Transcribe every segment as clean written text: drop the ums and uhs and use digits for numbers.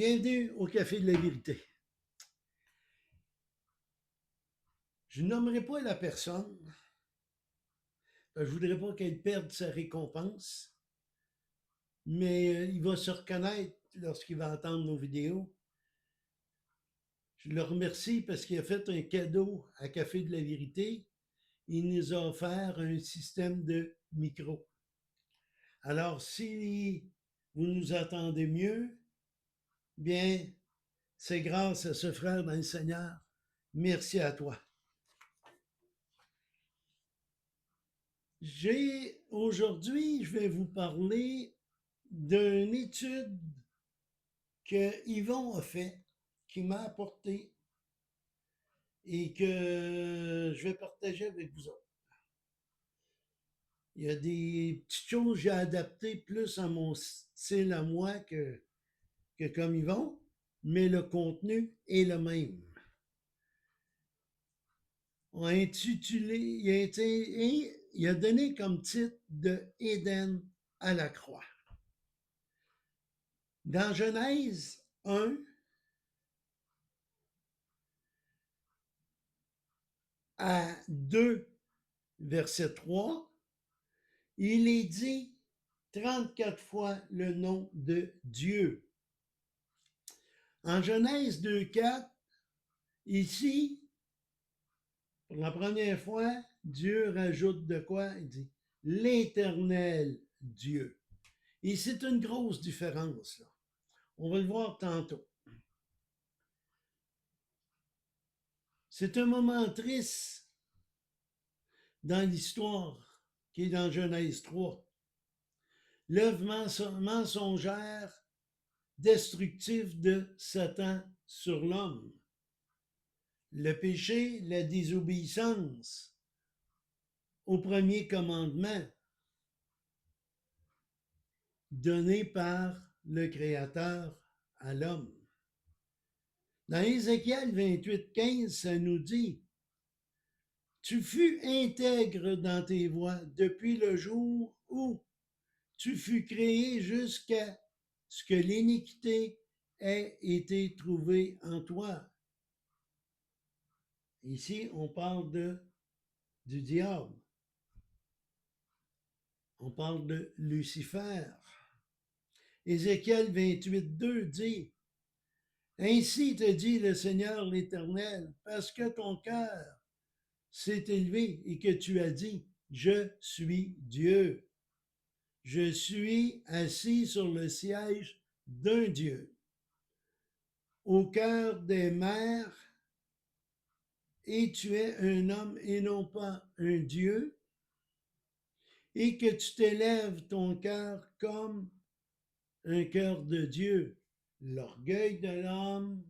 Bienvenue au Café de la Vérité. Je ne nommerai pas la personne, je ne voudrais pas qu'elle perde sa récompense, mais il va se reconnaître lorsqu'il va entendre nos vidéos. Je le remercie parce qu'il a fait un cadeau à Café de la Vérité. Il nous a offert un système de micro. Alors, si vous nous entendez mieux, bien, c'est grâce à ce frère dans le Seigneur. Merci à toi. Aujourd'hui, je vais vous parler d'une étude que Yvon a fait, qui m'a apporté et que je vais partager avec vous autres. Il y a des petites choses que j'ai adaptées plus à mon style à moi que comme Yvon, mais le contenu est le même. On a intitulé, il a donné comme titre de Éden à la croix. Dans Genèse 1, à 2, verset 3, il est dit 34 fois le nom de Dieu. En Genèse 2,4, ici, pour la première fois, Dieu rajoute de quoi? Il dit l'Éternel Dieu. Et c'est une grosse différence, là. On va le voir tantôt. C'est un moment triste dans l'histoire qui est dans Genèse 3. L'œuvre mensongère, destructive de Satan sur l'homme. Le péché, la désobéissance au premier commandement donné par le Créateur à l'homme. Dans Ézéchiel 28,15, ça nous dit « Tu fus intègre dans tes voies depuis le jour où tu fus créé jusqu'à ce que l'iniquité ait été trouvée en toi. » Ici, on parle du diable. On parle de Lucifer. Ézéchiel 28,2 dit « Ainsi te dit le Seigneur l'Éternel, parce que ton cœur s'est élevé et que tu as dit, je suis Dieu. Je suis assis sur le siège d'un Dieu, au cœur des mers, et tu es un homme et non pas un Dieu, et que tu t'élèves ton cœur comme un cœur de Dieu. » L'orgueil de l'homme,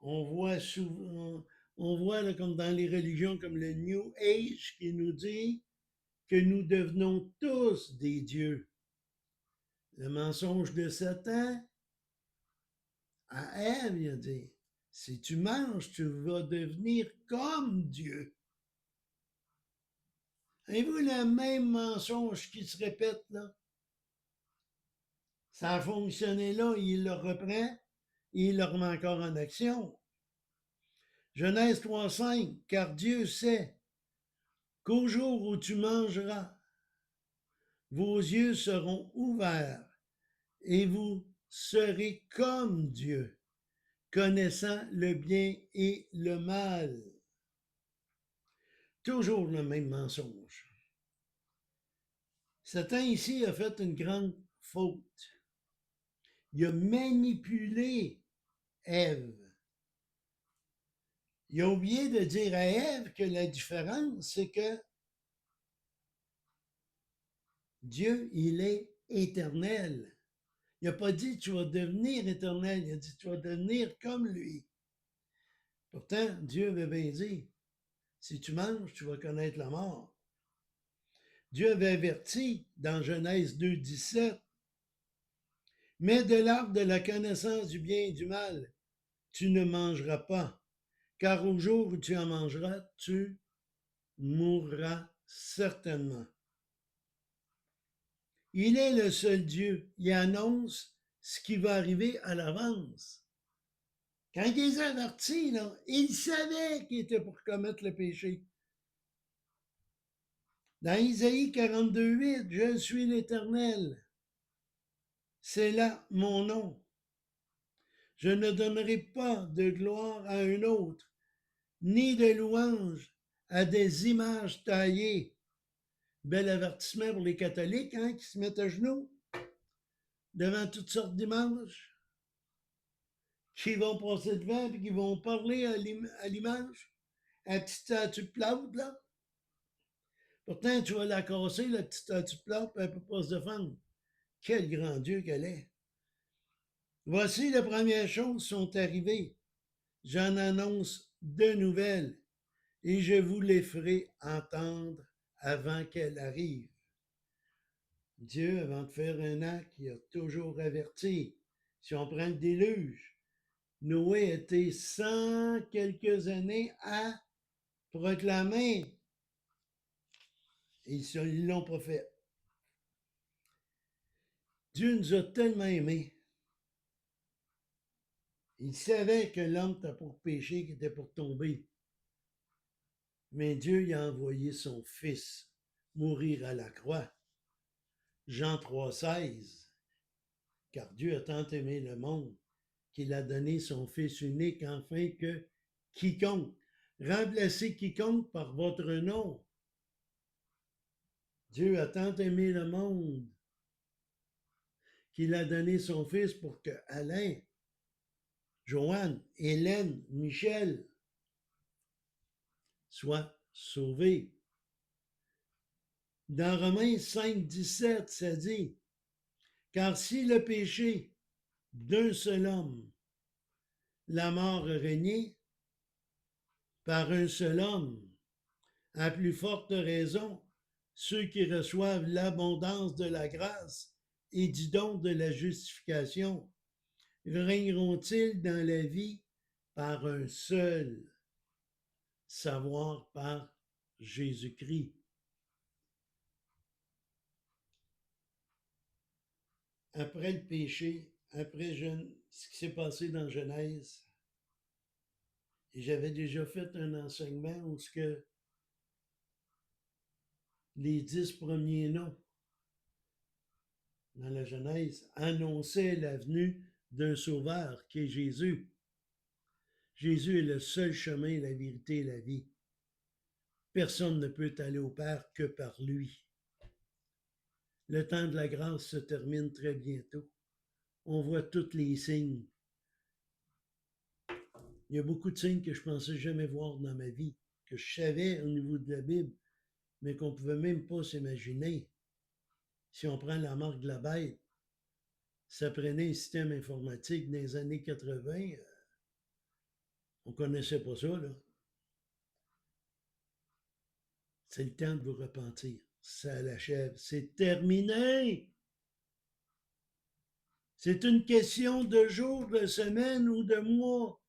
on voit souvent, on voit là, comme dans les religions comme le New Age qui nous dit que nous devenons tous des dieux. Le mensonge de Satan à Ève, il a dit, si tu manges, tu vas devenir comme Dieu. Avez-vous le même mensonge qui se répète là? Ça a fonctionné là, il le reprend et il le remet encore en action. Genèse 3,5, car Dieu sait qu'au jour où tu mangeras, vos yeux seront ouverts et vous serez comme Dieu, connaissant le bien et le mal. Toujours le même mensonge. Satan ici a fait une grande faute. Il a manipulé Ève. Il a oublié de dire à Ève que la différence, c'est que Dieu, il est éternel. Il n'a pas dit tu vas devenir éternel, il a dit tu vas devenir comme lui. Pourtant, Dieu avait bien dit, si tu manges, tu vas connaître la mort. Dieu avait averti dans Genèse 2,17, mais de l'arbre de la connaissance du bien et du mal, tu ne mangeras pas, car au jour où tu en mangeras, tu mourras certainement. Il est le seul Dieu. Il annonce ce qui va arriver à l'avance. Quand il les a avertis, là, il savait qu'il était pour commettre le péché. Dans Isaïe 42:8, je suis l'Éternel. C'est là mon nom. Je ne donnerai pas de gloire à un autre, ni de louange à des images taillées. Bel avertissement pour les catholiques hein, qui se mettent à genoux devant toutes sortes d'images, qui vont passer devant et qui vont parler à l'image, à la petite statue plate, là. Pourtant, tu vas la casser, la petite statue plate, puis elle ne peut pas se défendre. Quel grand Dieu qu'elle est! Voici les premières choses sont arrivées. J'en annonce de nouvelles et je vous les ferai entendre avant qu'elles arrivent. Dieu, avant de faire un acte, il a toujours averti. Si on prend le déluge, Noé était 100 quelques années à proclamer. Et ils ne l'ont pas fait. Dieu nous a tellement aimés. Il savait que l'homme était pour pécher, qu'il était pour tomber. Mais Dieu y a envoyé son Fils mourir à la croix. Jean 3,16. Car Dieu a tant aimé le monde qu'il a donné son Fils unique afin que quiconque, remplacez quiconque par votre nom. Dieu a tant aimé le monde qu'il a donné son Fils pour que Alain, Joanne, Hélène, Michel soient sauvés. Dans Romains 5,17, ça dit, car si le péché d'un seul homme, la mort a régné, par un seul homme, à plus forte raison, ceux qui reçoivent l'abondance de la grâce et du don de la justification, régneront-ils dans la vie par un seul, savoir par Jésus-Christ. Après le péché, après ce qui s'est passé dans Genèse, et j'avais déjà fait un enseignement où ce que les 10 premiers noms dans la Genèse annonçaient la venue d'un sauveur qui est Jésus. Jésus est le seul chemin, la vérité et la vie. Personne ne peut aller au Père que par lui. Le temps de la grâce se termine très bientôt. On voit tous les signes. Il y a beaucoup de signes que je pensais jamais voir dans ma vie, que je savais au niveau de la Bible, mais qu'on ne pouvait même pas s'imaginer. Si on prend la marque de la bête, ça prenait un système informatique dans les années 80. On ne connaissait pas ça, là. C'est le temps de vous repentir. Ça l'achève. C'est terminé. C'est une question de jours, de semaines ou de mois,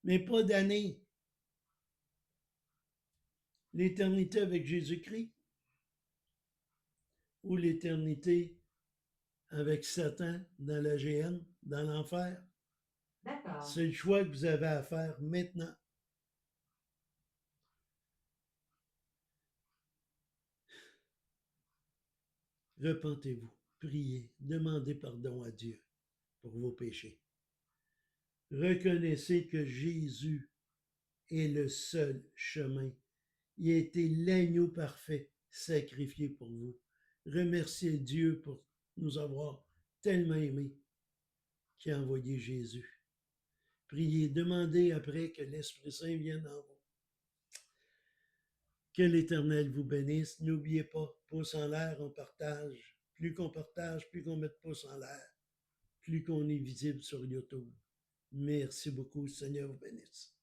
mais pas d'années. L'éternité avec Jésus-Christ ou l'éternité avec Satan dans la géhenne, dans l'enfer. D'accord. C'est le choix que vous avez à faire maintenant. Repentez-vous, priez, demandez pardon à Dieu pour vos péchés. Reconnaissez que Jésus est le seul chemin. Il a été l'agneau parfait sacrifié pour vous. Remerciez Dieu pour nous avoir tellement aimés qu'il a envoyé Jésus. Priez, demandez après que l'Esprit Saint vienne en vous. Que l'Éternel vous bénisse. N'oubliez pas, pouce en l'air, on partage. Plus qu'on partage, plus qu'on met de pouces en l'air, plus qu'on est visible sur YouTube. Merci beaucoup. Seigneur vous bénisse.